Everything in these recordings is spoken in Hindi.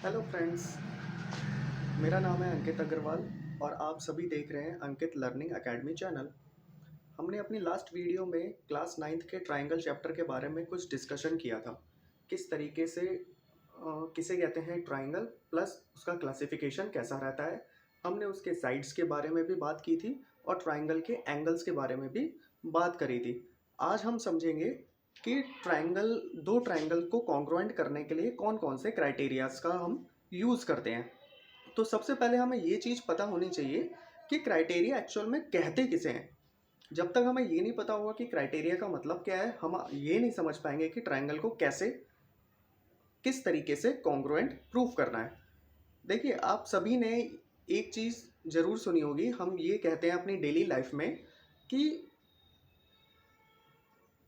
हेलो फ्रेंड्स, मेरा नाम है अंकित अग्रवाल और आप सभी देख रहे हैं अंकित लर्निंग एकेडमी चैनल। हमने अपनी लास्ट वीडियो में क्लास 9th के ट्रायंगल चैप्टर के बारे में कुछ डिस्कशन किया था। किस तरीके से किसे कहते हैं ट्रायंगल, प्लस उसका क्लासिफिकेशन कैसा रहता है। हमने उसके साइड्स के बारे में भी बात की थी और ट्रायंगल के एंगल्स के बारे में भी बात करी थी। आज हम समझेंगे कि दो ट्रायंगल को कॉन्ग्रुएंट करने के लिए कौन कौन से क्राइटेरियाज का हम यूज़ करते हैं। तो सबसे पहले हमें ये चीज़ पता होनी चाहिए कि क्राइटेरिया एक्चुअल में कहते किसे हैं। जब तक हमें ये नहीं पता होगा कि क्राइटेरिया का मतलब क्या है, हम ये नहीं समझ पाएंगे कि ट्रायंगल को कैसे किस तरीके से कॉन्ग्रुएंट प्रूव करना है। देखिए, आप सभी ने एक चीज़ ज़रूर सुनी होगी, हम ये कहते हैं अपनी डेली लाइफ में कि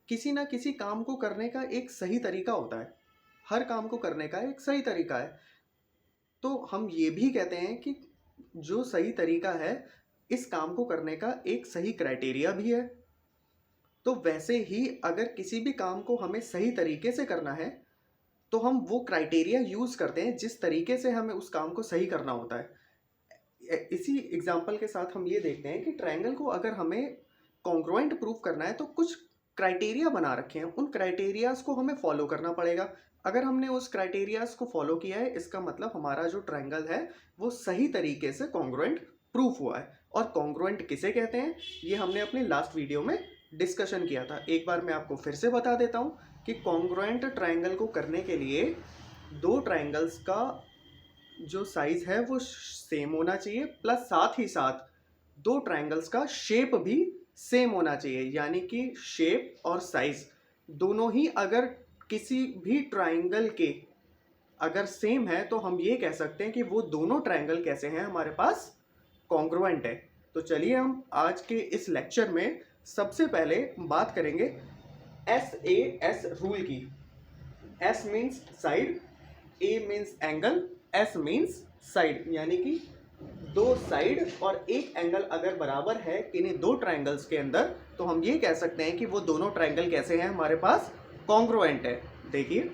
किसी ना किसी काम को करने का एक सही तरीका होता है। हर काम को करने का एक सही तरीका है। तो हम ये भी कहते हैं कि जो सही तरीका है, इस काम को करने का एक सही क्राइटेरिया भी है। तो वैसे ही अगर किसी भी काम को हमें सही तरीके से करना है तो हम वो क्राइटेरिया यूज़ करते हैं जिस तरीके से हमें उस काम को सही करना होता है। इसी एग्जाम्पल के साथ हम ये देखते हैं कि ट्रायंगल को अगर हमें कॉन्ग्रुएंट प्रूव करना है तो कुछ क्राइटेरिया बना रखे हैं, उन क्राइटेरियाज को हमें फॉलो करना पड़ेगा। अगर हमने उस क्राइटेरियाज को फॉलो किया है, इसका मतलब हमारा जो ट्रायंगल है वो सही तरीके से कॉन्ग्रुएंट प्रूफ हुआ है। और कॉन्ग्रुएंट किसे कहते हैं, ये हमने अपनी लास्ट वीडियो में डिस्कशन किया था। एक बार मैं आपको फिर से बता देता हूँ कि कॉन्ग्रुएंट ट्रायंगल को करने के लिए दो ट्रायंगल्स का जो साइज है वो सेम होना चाहिए, प्लस साथ ही साथ दो ट्रायंगल्स का शेप भी सेम होना चाहिए। यानी कि शेप और साइज दोनों ही अगर किसी भी ट्रायंगल के अगर सेम है तो हम ये कह सकते हैं कि वो दोनों ट्रायंगल कैसे हैं, हमारे पास कॉन्ग्रुएंट है। तो चलिए हम आज के इस लेक्चर में सबसे पहले बात करेंगे SAS रूल की। S means side, A means angle, S means side. यानी कि दो साइड और एक एंगल अगर बराबर है किन्हीं दो ट्रायंगल्स के अंदर तो हम ये कह सकते हैं कि वो दोनों ट्रायंगल कैसे हैं, हमारे पास कॉन्ग्रुएंट है। देखिए,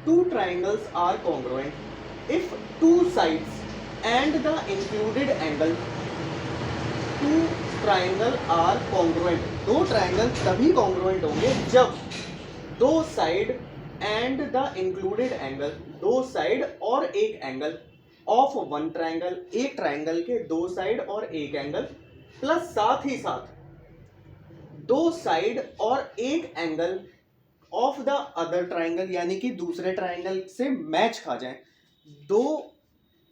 two triangles are congruent if two sides and the included angle. Two triangle are congruent. दो ट्रायंगल तभी कॉन्ग्रुएंट होंगे जब दो side and the included angle, दो साइड और एक एंगल ऑफ वन ट्रायंगल, एक ट्रायंगल के दो साइड और एक एंगल, प्लस साथ ही साथ दो साइड और एक angle of the other triangle, यानी कि दूसरे ट्राइंगल से मैच खा जाए।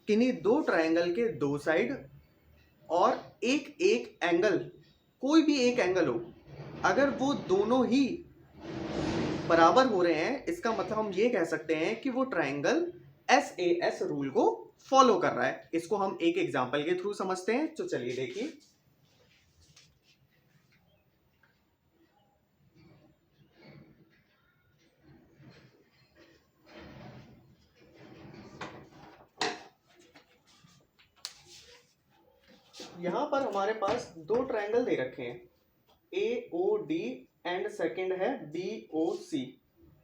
किन्हीं दो ट्राइंगल के दो साइड और एक एक एंगल, कोई भी एक एंगल हो, अगर वो दोनों ही बराबर हो रहे हैं, इसका मतलब हम ये कह सकते हैं कि वो ट्राइंगल SAS रूल को फॉलो कर रहा है। इसको हम एक एग्जांपल के थ्रू समझते हैं। तो चलिए देखिए, यहां पर हमारे पास दो ट्रायंगल दे रखे हैं, AOD एंड सेकंड है BOC।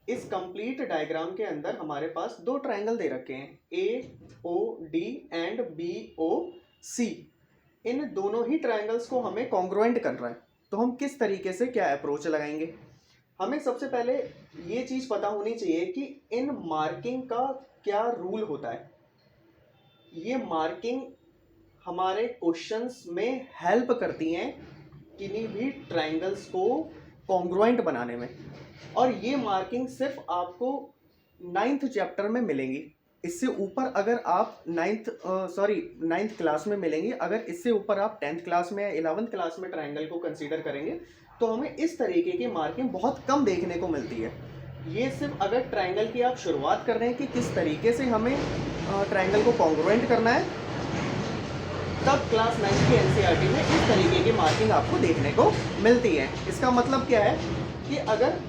इस कंप्लीट डायग्राम के अंदर हमारे पास दो ट्रायंगल दे रखे हैं, AOD एंड BOC। इन दोनों ही ट्रायंगल्स को हमें कॉन्ग्रुएंट करना है। तो हम किस तरीके से क्या अप्रोच लगाएंगे, हमें सबसे पहले ये चीज पता होनी चाहिए कि इन मार्किंग का क्या रूल होता है। ये मार्किंग हमारे क्वेश्चंस में हेल्प करती हैं किन्हीं भी ट्रायंगल्स को कॉन्ग्रुएंट बनाने में। और ये मार्किंग सिर्फ आपको 9th चैप्टर में मिलेंगी। इससे ऊपर अगर आप 9th क्लास में मिलेंगी। अगर इससे ऊपर आप 10th क्लास में या 11th क्लास में ट्रायंगल को कंसीडर करेंगे तो हमें इस तरीके की मार्किंग बहुत कम देखने को मिलती है। ये सिर्फ अगर ट्रायंगल की आप शुरुआत कर रहे हैं कि किस तरीके से हमें ट्रायंगल को कॉन्ग्रुएंट करना है, तब क्लास 9 की NCERT में इस तरीके की मार्किंग आपको देखने को मिलती है। इसका मतलब क्या है कि अगर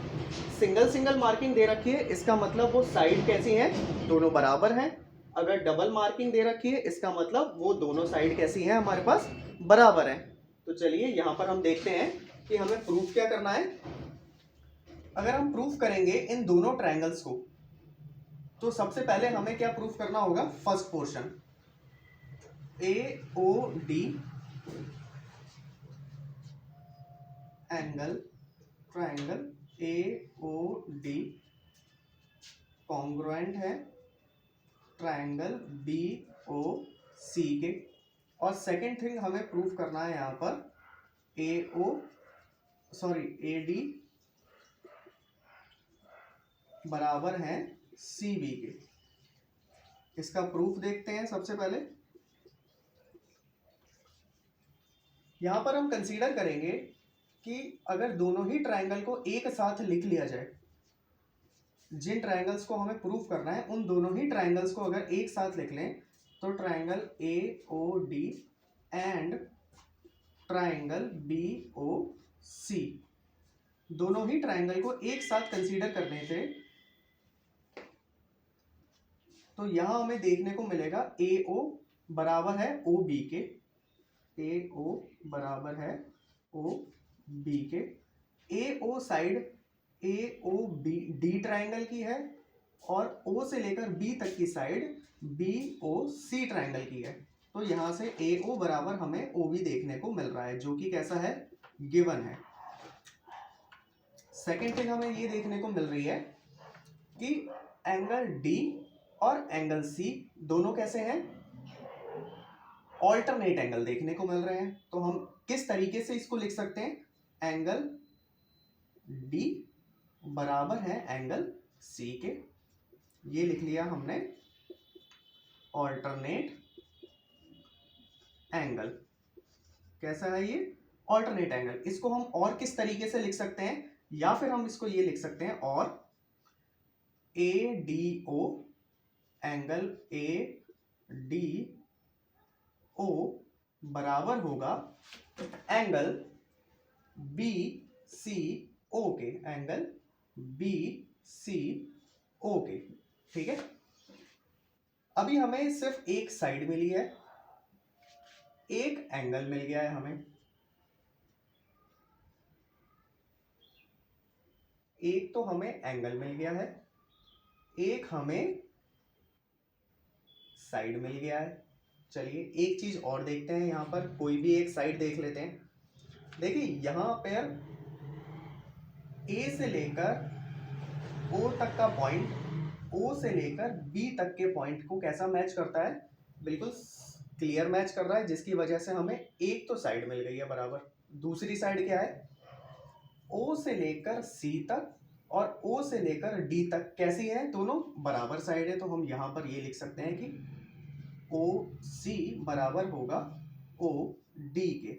सिंगल सिंगल मार्किंग दे रखी है, इसका मतलब वो साइड कैसी हैं, दोनों बराबर हैं। अगर डबल मार्किंग दे रखी है, इसका मतलब वो दोनों साइड कैसी हैं, हमारे पास बराबर हैं। तो चलिए यहाँ पर हम देखते हैं कि हमें प्रूफ क्या करना है। अगर हम प्रूफ करेंगे इन दोनों ट्रायंगल्स को तो सबसे पहले हमें क्या प्रूफ करना होगा, first portion AOD angle triangle AOD congruent है ट्रायंगल BOC के। और सेकेंड थिंग हमें प्रूफ करना है यहाँ पर AD बराबर है CB के। इसका प्रूफ देखते हैं। सबसे पहले यहां पर हम कंसीडर करेंगे कि अगर दोनों ही ट्रायंगल को एक साथ लिख लिया जाए, जिन ट्रायंगल्स को हमें प्रूफ करना है उन दोनों ही ट्रायंगल्स को अगर एक साथ लिख लें तो triangle AOD and triangle BOC, दोनों ही ट्रायंगल को एक साथ कंसीडर करने से तो यहां हमें देखने को मिलेगा AO बराबर है OB के, AO बराबर है OB के। AO साइड AOD ट्रायंगल की है और O से लेकर B तक की साइड BOC ट्रायंगल की है। तो यहां से AO बराबर हमें OB देखने को मिल रहा है, जो कि कैसा है, गिवन है। सेकेंड थिंग हमें ये देखने को मिल रही है कि एंगल D और एंगल C दोनों कैसे हैं, ऑल्टरनेट एंगल देखने को मिल रहे हैं। तो हम किस तरीके से इसको लिख सकते हैं, एंगल D बराबर है एंगल C के, ये लिख लिया हमने ऑल्टरनेट एंगल। कैसा है ये, ऑल्टरनेट एंगल। इसको हम और किस तरीके से लिख सकते हैं, या फिर हम इसको ये लिख सकते हैं, और ADO एंगल ADO बराबर होगा एंगल BCO के, एंगल BCO के। ठीक है, अभी हमें सिर्फ एक साइड मिली है, एक एंगल मिल गया है हमें, एक तो हमें एंगल मिल गया है, एक हमें साइड मिल गया है। चलिए एक चीज और देखते हैं, यहां पर कोई भी एक साइड देख लेते हैं। देखिए यहां पर A से लेकर O तक का पॉइंट O से लेकर B तक के पॉइंट को कैसा मैच करता है, बिल्कुल क्लियर मैच कर रहा है, जिसकी वजह से हमें एक तो साइड मिल गई है बराबर। दूसरी साइड क्या है, O से लेकर C तक और O से लेकर D तक कैसी है, दोनों बराबर साइड है। तो हम यहां पर ये लिख सकते हैं कि OC बराबर होगा OD के।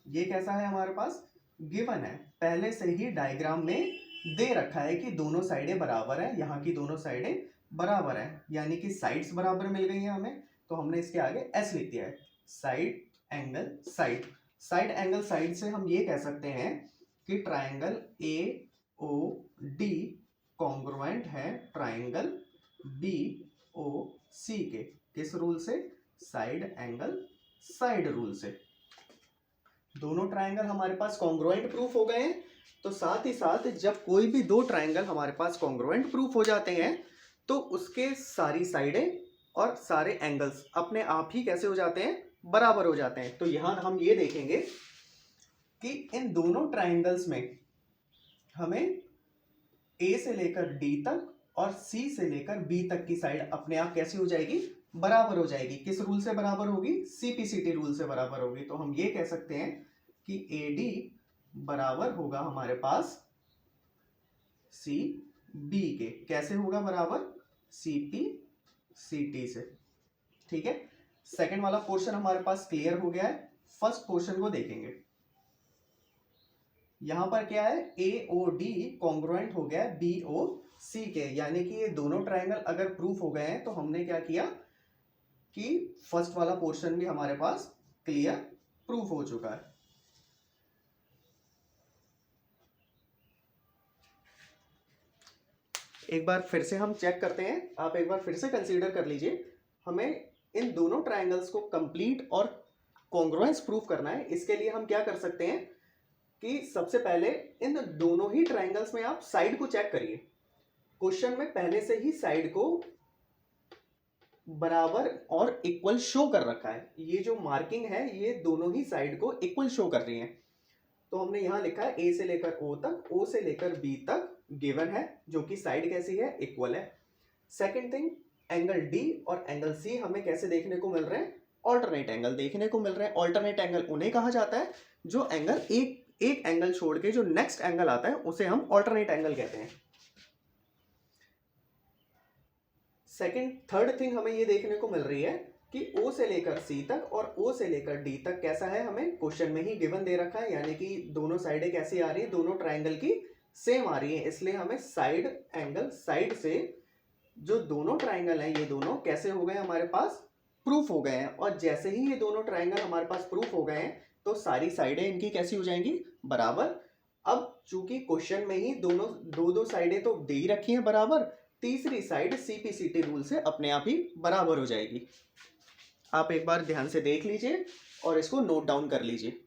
ये कैसा है, हमारे पास गिवन है, पहले से ही डायग्राम में दे रखा है कि दोनों साइडें बराबर है, यहाँ की दोनों साइडें बराबर है, यानी कि साइड्स बराबर मिल गई हैं हमें। तो हमने इसके आगे S लिख दिया है, side angle side. Side angle side से हम ये कह सकते हैं कि ट्रायंगल AOD कॉन्ग्रुएंट है ट्रायंगल BOC के। किस रूल से, साइड एंगल साइड रूल से। दोनों ट्रायंगल हमारे पास कॉन्ग्रुएंट प्रूफ हो गए हैं। तो साथ ही साथ जब कोई भी दो ट्रायंगल हमारे पास कॉन्ग्रुएंट प्रूफ हो जाते हैं तो उसके सारी साइडें और सारे एंगल्स अपने आप ही कैसे हो जाते हैं, बराबर हो जाते हैं। तो यहां हम ये देखेंगे कि इन दोनों ट्रायंगल्स में हमें A से लेकर D तक और C से लेकर B तक की साइड अपने आप कैसी हो जाएगी, बराबर हो जाएगी। किस रूल से बराबर होगी, CPCT रूल से बराबर होगी। तो हम ये कह सकते हैं कि AD बराबर होगा हमारे पास CB के। कैसे होगा बराबर, CPCT से। ठीक है, सेकंड वाला पोर्शन हमारे पास क्लियर हो गया है। फर्स्ट पोर्शन को देखेंगे। यहां पर क्या है, AOD कॉन्ग्रुएंट हो गया BOC के, यानी कि ये दोनों ट्रायंगल अगर प्रूफ हो गए हैं तो हमने क्या किया कि फर्स्ट वाला पोर्शन भी हमारे पास क्लियर प्रूफ हो चुका है। एक बार फिर से हम चेक करते हैं, आप एक बार फिर से कंसीडर कर लीजिए। हमें इन दोनों ट्रायंगल्स को कंप्लीट और कॉन्ग्रुएंस प्रूफ करना है। इसके लिए हम क्या कर सकते हैं कि सबसे पहले इन दोनों ही ट्रायंगल्स में आप साइड को चेक करिए। क्वेश्चन में पहले से ही साइड को बराबर और इक्वल शो कर रखा है। ये जो मार्किंग है ये दोनों ही साइड को इक्वल शो कर रही है। तो हमने यहाँ लिखा है ए से लेकर ओ तक, ओ से लेकर बी तक गिवन है, जो कि साइड कैसी है, इक्वल है। सेकंड थिंग, एंगल डी और एंगल सी हमें कैसे देखने को मिल रहे हैं, ऑल्टरनेट एंगल देखने को मिल रहे हैं। ऑल्टरनेट एंगल उन्हें कहा जाता है जो एंगल एक एंगल छोड़ के जो नेक्स्ट एंगल आता है उसे हम ऑल्टरनेट एंगल कहते हैं। सेकंड थर्ड थिंग हमें ये देखने को मिल रही है कि O से लेकर C तक और O से लेकर D तक कैसा है, हमें क्वेश्चन में ही गिवन दे रखा है, यानी कि दोनों साइडें कैसी आ रही है, दोनों ट्राइंगल की सेम आ रही है। इसलिए हमें साइड एंगल साइड से जो दोनों ट्राइंगल हैं ये दोनों कैसे हो गए हमारे पास, प्रूफ हो गए हैं। और जैसे ही ये दोनों ट्राइंगल हमारे पास प्रूफ हो गए हैं तो सारी साइडें इनकी कैसी हो जाएंगी, बराबर। अब चूंकि क्वेश्चन में ही दोनों दो साइडें तो दे ही रखी हैं बराबर, तीसरी साइड सीपीसीटी रूल से अपने आप ही बराबर हो जाएगी। आप एक बार ध्यान से देख लीजिए और इसको नोट डाउन कर लीजिए।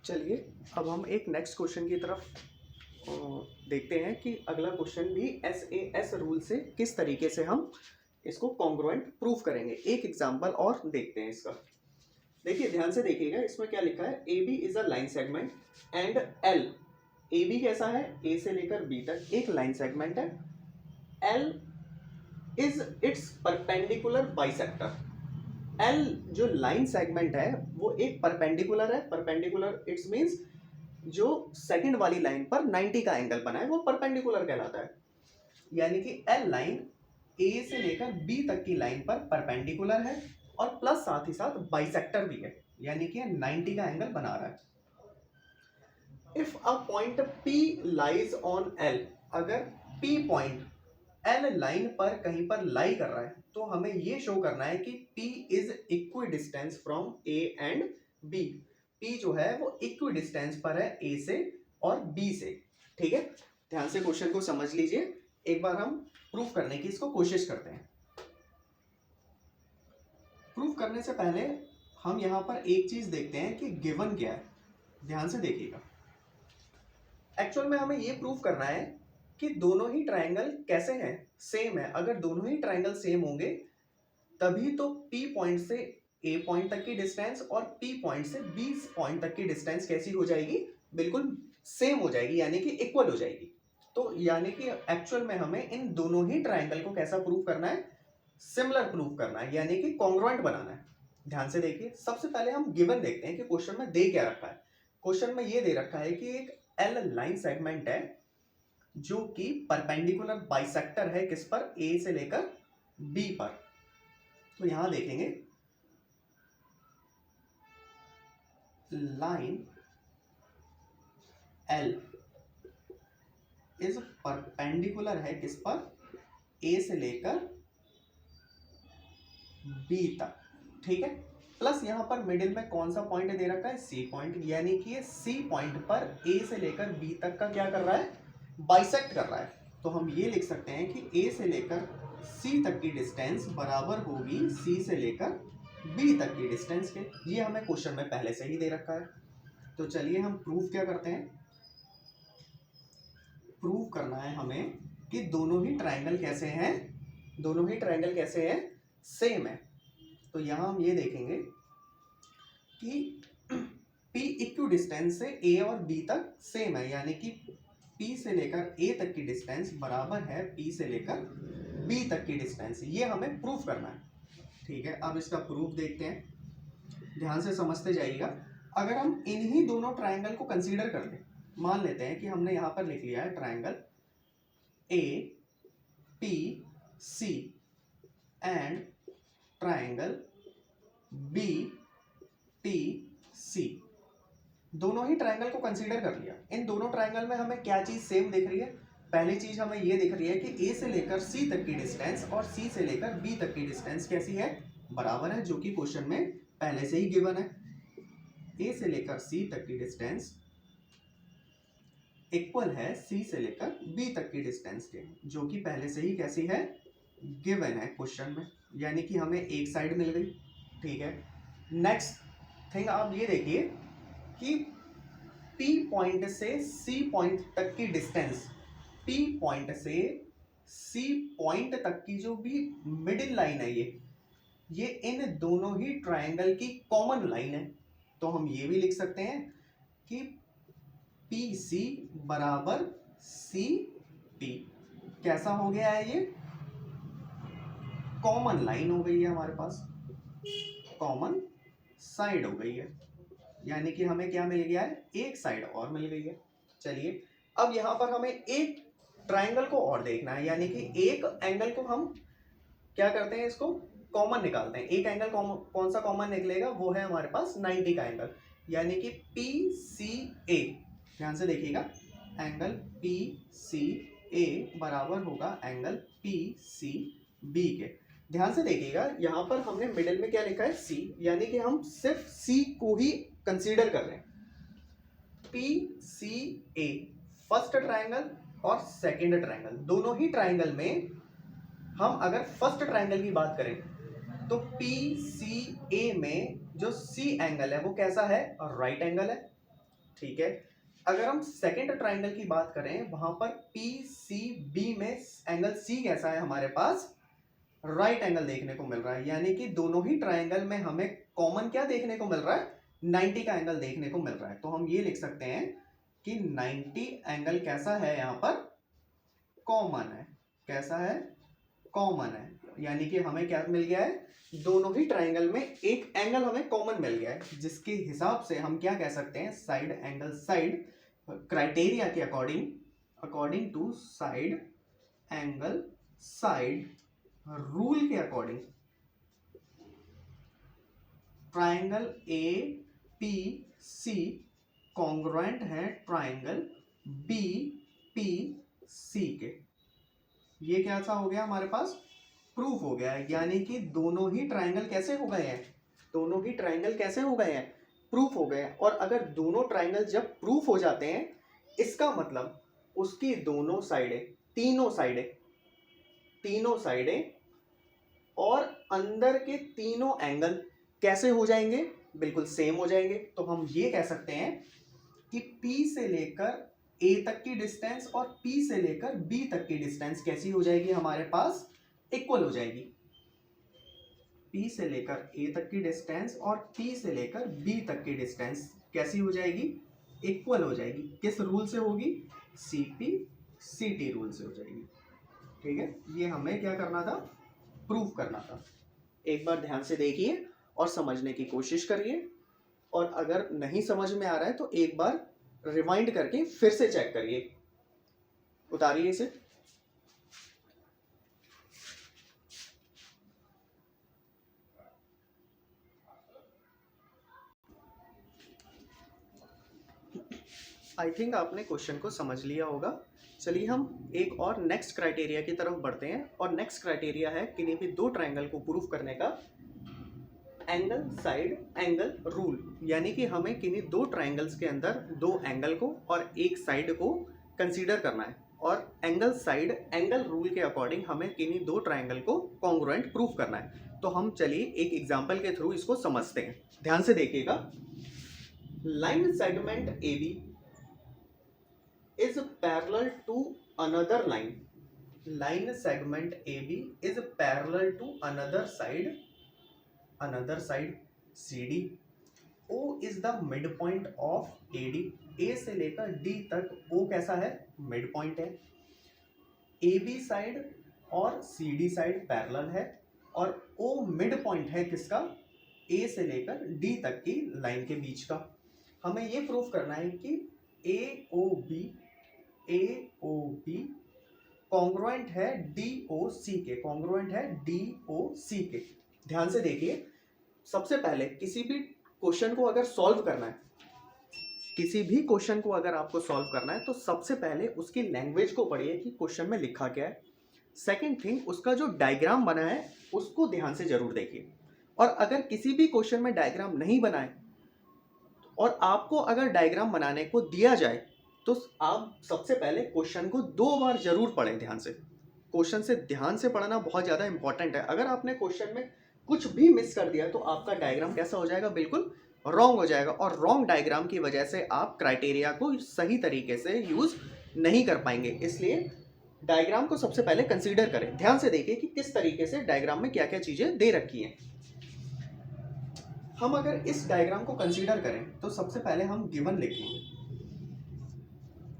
चलिए अब हम एक नेक्स्ट क्वेश्चन की तरफ देखते हैं कि अगला क्वेश्चन भी SAS रूल से किस तरीके से हम इसको कॉन्ग्रुएंट प्रूफ करेंगे। एक एग्जांपल और देखते हैं इसका। देखिए ध्यान से देखिएगा, इसमें क्या लिखा है, AB is a line segment and L, AB कैसा है, A से लेकर B तक एक लाइन सेगमेंट है, L is it's perpendicular bisector. L जो लाइन सेगमेंट है वो एक परपेंडिकुलर है, परपेंडिकुलर इट्स मींस जो सेकंड वाली लाइन पर 90 का एंगल बना है वो परपेंडिकुलर कहलाता है। यानी कि L लाइन A से लेकर B तक की लाइन पर परपेंडिकुलर है और प्लस साथ ही साथ बाइसेक्टर भी है, यानी कि 90 का एंगल बना रहा है। If a point P lies on L, अगर P पॉइंट L लाइन पर कहीं पर लाई कर रहा है तो हमें ये शो करना है कि P is equi distance from A and B। P जो है वो इक्वी डिस्टेंस पर है A से और B से। ठीक है, ध्यान से क्वेश्चन को समझ लीजिए। एक बार हम प्रूफ करने की इसको कोशिश करते हैं। प्रूफ करने से पहले हम यहाँ पर एक चीज देखते हैं कि गिवन क्या है। ध्यान से देखिएगा, एक्चुअल में हमें ये प्रूफ करना है कि दोनों ही ट्राइंगल कैसे हैं, सेम है। अगर दोनों ही ट्राइंगल सेम होंगे तभी तो P पॉइंट से A पॉइंट तक की डिस्टेंस और P पॉइंट से B पॉइंट तक की डिस्टेंस कैसी हो जाएगी, बिल्कुल सेम हो जाएगी, यानी कि इक्वल हो जाएगी। तो यानी कि एक्चुअल में हमें इन दोनों ही ट्राइंगल को कैसा प्रूफ करना है, सिमिलर प्रूफ करना है, यानी कि कॉन्ग्रुएंट बनाना है। ध्यान से देखिए, सबसे पहले हम गिवन देखते हैं कि क्वेश्चन में दे क्या रखा है। क्वेश्चन में ये दे रखा है कि एक L लाइन सेगमेंट है जो कि परपेंडिकुलर बाइसेक्टर है किस पर, A से लेकर B पर। तो यहां देखेंगे लाइन L इज परपेंडिकुलर है किस पर, A से लेकर B तक। ठीक है, प्लस यहां पर मिडिल में कौन सा पॉइंट दे रखा है, C पॉइंट, यानी कि ये C पॉइंट पर A से लेकर B तक का क्या कर रहा है, बाइसेक्ट कर रहा है। तो हम ये लिख सकते हैं कि A से लेकर C तक की डिस्टेंस बराबर होगी C से लेकर B तक की डिस्टेंस के। ये हमें क्वेश्चन में पहले से ही दे रखा है। तो चलिए हम प्रूफ क्या करते हैं, प्रूफ करना है हमें कि दोनों ही ट्राइंगल कैसे हैं, दोनों ही ट्राइंगल कैसे हैं, सेम है। तो यहां हम ये देखेंगे कि P इक्वी डिस्टेंस से A और B तक सेम है, यानी कि P से लेकर A तक की डिस्टेंस बराबर है P से लेकर B तक की डिस्टेंस। ये हमें प्रूफ करना है। ठीक है, अब इसका प्रूफ देखते हैं, ध्यान से समझते जाइएगा। अगर हम इन्हीं दोनों ट्राइंगल को कंसीडर कर लें, मान लेते हैं कि हमने यहां पर लिख लिया है triangle APC and triangle BTC, दोनों ही ट्राइंगल को कंसीडर कर लिया। इन दोनों ट्राइंगल में हमें क्या चीज सेम दिख रही है, पहली चीज हमें ये दिख रही है कि A से लेकर C तक की डिस्टेंस और C से लेकर B तक की डिस्टेंस कैसी है, बराबर है, जो कि क्वेश्चन में पहले से ही गिवन है। A से लेकर C तक की डिस्टेंस इक्वल है C से लेकर B तक की डिस्टेंस के, जो कि पहले से ही कैसी है, गिवन है क्वेश्चन में, यानी कि हमें एक साइड मिल गई। ठीक है, नेक्स्ट थिंग आप ये देखिए कि P पॉइंट से C पॉइंट तक की डिस्टेंस, P पॉइंट से C पॉइंट तक की जो भी मिडिल लाइन है ये इन दोनों ही ट्रायंगल की कॉमन लाइन है। तो हम ये भी लिख सकते हैं कि PC बराबर CP। कैसा हो गया है ये? कॉमन लाइन हो गई है हमारे पास, कॉमन साइड हो गई है, यानी कि हमें क्या मिल गया है? एक साइड और मिल गई है। चलिए अब यहां पर हमें एक ट्रायंगल को और देखना है, यानी कि एक एंगल को हम क्या करते हैं, इसको कॉमन निकालते हैं। एक एंगल कौन सा कॉमन निकलेगा? वो है हमारे पास 90 का एंगल, यानी कि PCA। ध्यान से देखिएगा, एंगल PCA बराबर होगा एंगल PCB के। ध्यान से देखिएगा, यहां पर हमने मिडिल में क्या लिखा है? C, यानी कि हम सिर्फ C को ही कंसीडर कर रहे हैं। PCA फर्स्ट ट्रायंगल और सेकंड ट्रायंगल, दोनों ही ट्रायंगल में हम अगर फर्स्ट ट्रायंगल की बात करें तो PCA में जो C एंगल है वो कैसा है? राइट एंगल है, ठीक है। अगर हम सेकंड ट्रायंगल की बात करें, वहां पर PCB में एंगल C कैसा है? हमारे पास राइट एंगल देखने को मिल रहा है, यानी कि दोनों ही ट्रायंगल में हमें कॉमन क्या देखने को मिल रहा है? 90 का एंगल देखने को मिल रहा है। तो हम ये लिख सकते हैं कि 90 एंगल कैसा है? यहाँ पर कॉमन है। कैसा है? कॉमन है, यानी कि हमें क्या मिल गया है? दोनों ही ट्रायंगल में एक एंगल हमें कॉमन मिल गया है, जिसके हिसाब से हम क्या कह सकते हैं? साइड एंगल साइड क्राइटेरिया के according, according to side angle side rule के अकॉर्डिंग, ट्रायंगल APC कॉन्ग्रुएंट है ट्रायंगल BPC के। ये क्या सा हो गया? हमारे पास प्रूफ हो गया है, यानी कि दोनों ही ट्रायंगल कैसे हो गए हैं? दोनों ही ट्रायंगल कैसे हो गए हैं? प्रूफ हो गए हैं। और अगर दोनों ट्रायंगल जब प्रूफ हो जाते हैं, इसका मतलब उसकी दोनों साइडें, तीनों साइडें और अंदर के तीनों एंगल कैसे हो जाएंगे? बिल्कुल सेम हो जाएंगे। तो हम ये कह सकते हैं कि P से लेकर A तक की डिस्टेंस और P से लेकर B तक की डिस्टेंस कैसी हो जाएगी? हमारे पास इक्वल हो जाएगी। P से लेकर A तक की डिस्टेंस और P से लेकर B तक की डिस्टेंस कैसी हो जाएगी? इक्वल हो जाएगी। किस रूल से होगी? CP/CT रूल से हो जाएगी, ठीक है। ये हमें क्या करना था? प्रूफ करना था। एक बार ध्यान से देखिए और समझने की कोशिश करिए, और अगर नहीं समझ में आ रहा है तो एक बार रिवाइंड करके फिर से चेक करिए। उतारिए इसे। आई थिंक आपने क्वेश्चन को समझ लिया होगा। चलिए हम एक और नेक्स्ट क्राइटेरिया की तरफ बढ़ते हैं, और नेक्स्ट क्राइटेरिया है किन्हीं भी दो ट्रायंगल को प्रूफ करने का एंगल साइड एंगल रूल, यानी कि हमें किन्हीं दो ट्रायंगल्स के अंदर दो एंगल को और एक साइड को कंसीडर करना है, और एंगल साइड एंगल रूल के अकॉर्डिंग हमें किन्हीं दो ट्रायंगल को कॉन्ग्रुएंट प्रूफ करना है। तो हम चलिए एक एग्जांपल के थ्रू इसको समझते हैं। ध्यान से देखिएगा, line segment AB is parallel to another line. Line segment AB is parallel to another side CD. O is the midpoint of AD. A से लेकर D तक O कैसा है? midpoint है। AB साइड और CD साइड पैरेलल है, और O midpoint है किसका? A से लेकर D तक की लाइन के बीच का। हमें ये प्रूफ करना है कि AOB कॉन्ग्रुएंट है DOC के, कॉन्ग्रुएंट है DOC के। ध्यान से देखिए, सबसे पहले किसी भी क्वेश्चन को अगर सॉल्व करना है, किसी भी क्वेश्चन को अगर आपको सॉल्व करना है, तो सबसे पहले उसकी लैंग्वेज को पढ़िए कि क्वेश्चन में लिखा क्या है। सेकंड थिंग, उसका जो डायग्राम बना है उसको ध्यान से जरूर देखिए। और अगर किसी भी क्वेश्चन में डायग्राम नहीं बनाए और आपको अगर डायग्राम बनाने को दिया जाए, तो आप सबसे पहले क्वेश्चन को 2 बार जरूर पढ़ें ध्यान से। क्वेश्चन से ध्यान से पढ़ना बहुत ज़्यादा इंपॉर्टेंट है। अगर आपने क्वेश्चन में कुछ भी मिस कर दिया तो आपका डायग्राम कैसा हो जाएगा? बिल्कुल रॉन्ग हो जाएगा, और रॉन्ग डायग्राम की वजह से आप क्राइटेरिया को सही तरीके से यूज़ नहीं कर पाएंगे। इसलिए डायग्राम को सबसे पहले कंसीडर करें, ध्यान से देखिए कि किस तरीके से डायग्राम में क्या क्या चीज़ें दे रखी हैं। हम अगर इस डायग्राम को कंसीडर करें तो सबसे पहले हम गिवन लिखेंगे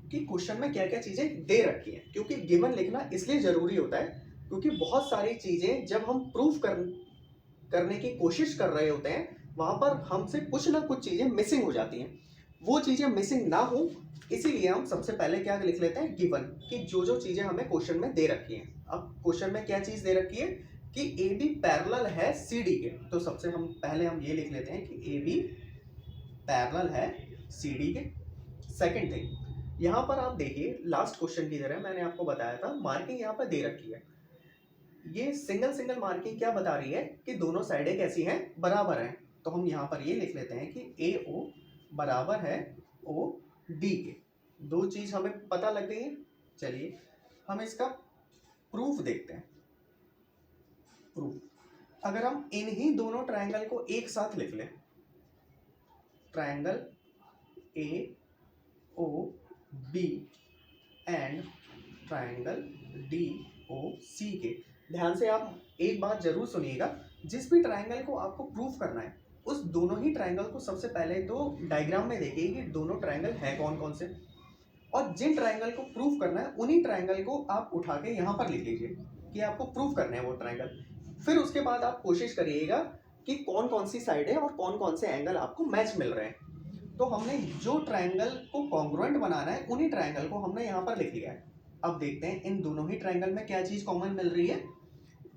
कि क्वेश्चन में क्या क्या चीज़ें दे रखी हैं, क्योंकि गिवन लिखना इसलिए ज़रूरी होता है क्योंकि बहुत सारी चीज़ें जब हम प्रूफ करने की कोशिश कर रहे होते हैं वहाँ पर हमसे कुछ ना कुछ चीज़ें मिसिंग हो जाती हैं। वो चीज़ें मिसिंग ना हो इसीलिए हम सबसे पहले क्या लिख लेते हैं, गिवन, कि जो जो चीज़ें हमें क्वेश्चन में दे रखी हैं। अब क्वेश्चन में क्या चीज़ दे रखी है कि ए बी पैरेलल है सी डी के, तो सबसे पहले हम ये लिख लेते हैं कि ए बी पैरेलल है सी डी के। सेकेंड थिंग, यहाँ पर आप देखिए लास्ट क्वेश्चन की तरह मैंने आपको बताया था मार्किंग यहाँ पर दे रखी है। ये सिंगल मार्किंग क्या बता रही है कि दोनों साइडें कैसी हैं, बराबर हैं। तो हम यहाँ पर ये लिख लेते हैं कि ए ओ बराबर है ओ डी के। दो चीज हमें पता लग गई है। चलिए हम इसका प्रूफ देखते हैं। प्रूफ, अगर हम इन्हीं दोनों ट्रायंगल को एक साथ लिख लें, triangle A O B and triangle D O C के, ध्यान से आप एक बात जरूर सुनिएगा, जिस भी ट्रायंगल को आपको प्रूफ करना है उस दोनों ही ट्रायंगल को सबसे पहले तो डायग्राम में देखिए कि दोनों ट्रायंगल हैं कौन कौन से, और जिन ट्रायंगल को प्रूफ करना है उन्हीं ट्रायंगल को आप उठा के यहाँ पर लिख लीजिए कि आपको प्रूफ करना है वो ट्रायंगल। फिर उसके बाद आप कोशिश करिएगा कि कौन कौन सी साइड है और कौन कौन से एंगल आपको मैच मिल रहे हैं। तो हमने जो ट्रायंगल को कॉन्ग्रुएंट बनाना है उन्हीं ट्रायंगल को हमने यहाँ पर लिख लिया है। अब देखते हैं इन दोनों ही ट्रायंगल में क्या चीज़ कॉमन मिल रही है,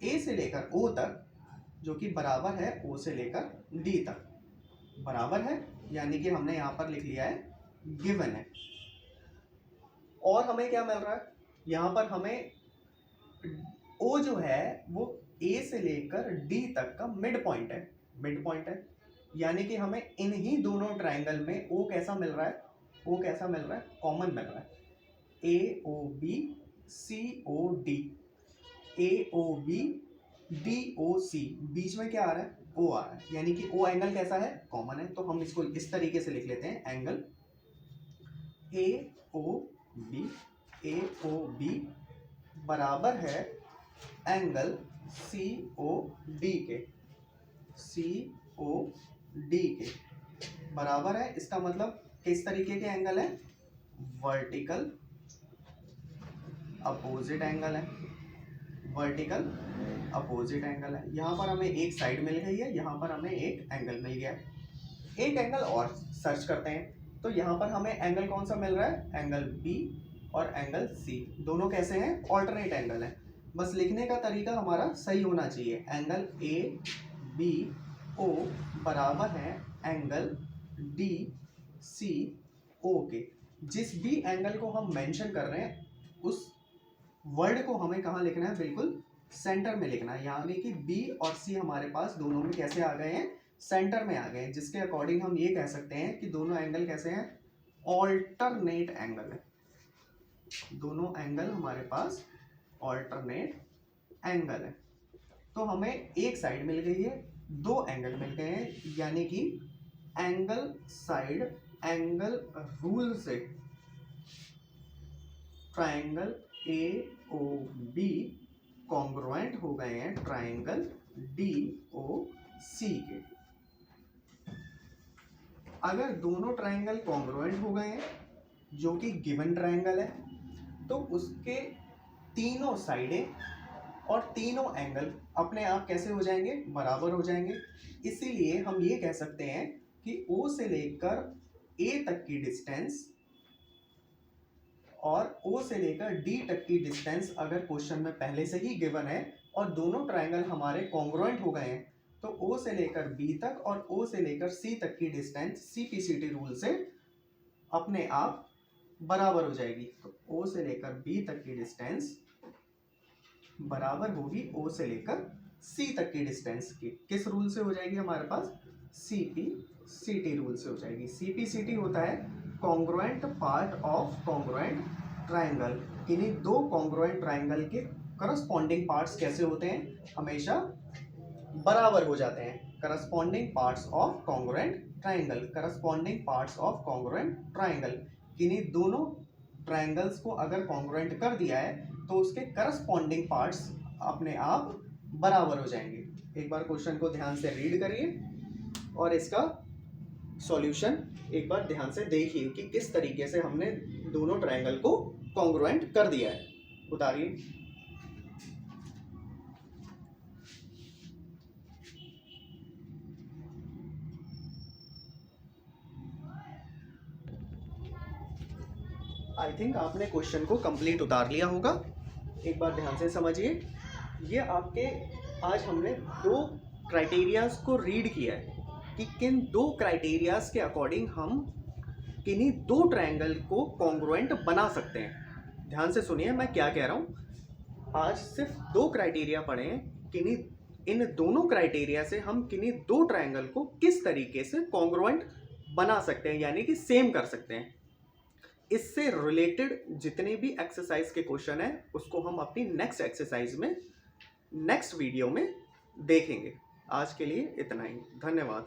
ए से लेकर ओ तक जो कि बराबर है ओ से लेकर डी तक, बराबर है, यानी कि हमने यहाँ पर लिख लिया है गिवन है। और हमें क्या मिल रहा है, यहाँ पर हमें ओ जो है वो ए से लेकर डी तक का मिड पॉइंट है, मिड पॉइंट है, यानी कि हमें इन्हीं दोनों ट्रायंगल में ओ कैसा मिल रहा है, ओ कैसा मिल रहा है, कॉमन मिल रहा है, A O B C O D, A O B D O C, बीच में क्या आ रहा है, ओ आ रहा है, यानी कि ओ एंगल कैसा है, कॉमन है। तो हम इसको इस तरीके से लिख लेते हैं, एंगल ए ओ बी बराबर है एंगल सी ओ डी के, सी ओ डी के बराबर है। इसका मतलब किस तरीके के एंगल है, वर्टिकल अपोजिट एंगल है, वर्टिकल अपोजिट एंगल है। यहाँ पर हमें एक साइड मिल गई है, यहाँ पर हमें एक एंगल मिल गया है। एक एंगल और सर्च करते हैं, तो यहाँ पर हमें एंगल कौन सा मिल रहा है, एंगल बी और एंगल सी, दोनों कैसे हैं, ऑल्टरनेट एंगल है। बस लिखने का तरीका हमारा सही होना चाहिए, एंगल ए बी ओ बराबर है एंगल डी सी ओ के। जिस भी एंगल को हम मेंशन कर रहे हैं उस वर्ड को हमें कहाँ लिखना है, बिल्कुल सेंटर में लिखना है, यानी कि बी और सी हमारे पास दोनों में कैसे आ गए हैं, सेंटर में आ गए हैं, जिसके अकॉर्डिंग हम ये कह सकते हैं कि दोनों एंगल कैसे हैं, ऑल्टरनेट एंगल है। दोनों एंगल हमारे पास ऑल्टरनेट एंगल है। तो हमें एक साइड मिल गई है, दो एंगल मिल गए हैं, यानी कि एंगल साइड एंगल रूल से triangle A O B congruent हो गए हैं ट्रायंगल डी ओ सी के। अगर दोनों ट्रायंगल कॉन्ग्रुएंट हो गए हैं जो कि गिवन ट्रायंगल है, तो उसके तीनों साइडें और तीनों एंगल अपने आप कैसे हो जाएंगे, बराबर हो जाएंगे। इसीलिए हम ये कह सकते हैं कि O से लेकर A तक की डिस्टेंस और O से लेकर D तक की डिस्टेंस अगर क्वेश्चन में पहले से ही गिवन है और दोनों ट्रायंगल हमारे कॉन्ग्रुएंट हो गए हैं, तो O से लेकर B तक और O से लेकर C तक की डिस्टेंस CPCT रूल से अपने आप बराबर हो जाएगी। तो O से लेकर B तक की डिस्टेंस बराबर होगी O से लेकर C तक की डिस्टेंस की, किस रूल से हो जाएगी, हमारे पास CPCT रूल से हो जाएगी। CPCT होता है congruent part of congruent triangle. इन्हीं दो कॉन्ग्रुएंट ट्रायंगल के करस्पॉन्डिंग पार्ट्स कैसे होते हैं, हमेशा बराबर हो जाते हैं, corresponding parts of congruent triangle, corresponding parts of congruent triangle. किन्हीं दोनों ट्राइंगल्स को अगर कॉन्ग्रुएंट कर दिया है तो उसके करस्पॉन्डिंग पार्ट्स अपने आप बराबर हो जाएंगे। एक बार क्वेश्चन को ध्यान से रीड करिए और इसका सॉल्यूशन एक बार ध्यान से देखिए कि किस तरीके से हमने दोनों ट्राइंगल को कॉन्ग्रुएंट कर दिया है। उतारिए। आई थिंक आपने क्वेश्चन को कंप्लीट उतार लिया होगा। एक बार ध्यान से समझिए। ये आपके आज हमने दो क्राइटेरियाज को रीड किया है कि किन दो क्राइटेरियाज के अकॉर्डिंग हम किन्हीं दो ट्रायंगल को कॉन्ग्रुएंट बना सकते हैं। ध्यान से सुनिए मैं क्या कह रहा हूँ। आज सिर्फ दो क्राइटेरिया पढ़े हैं, किन्हीं इन दोनों क्राइटेरिया से हम किन्हीं दो ट्रायंगल को किस तरीके से कॉन्ग्रुएंट बना सकते हैं, यानी कि सेम कर सकते हैं। इससे रिलेटेड जितने भी एक्सरसाइज के क्वेश्चन हैं उसको हम अपनी नेक्स्ट एक्सरसाइज में नेक्स्ट वीडियो में देखेंगे। आज के लिए इतना ही। धन्यवाद।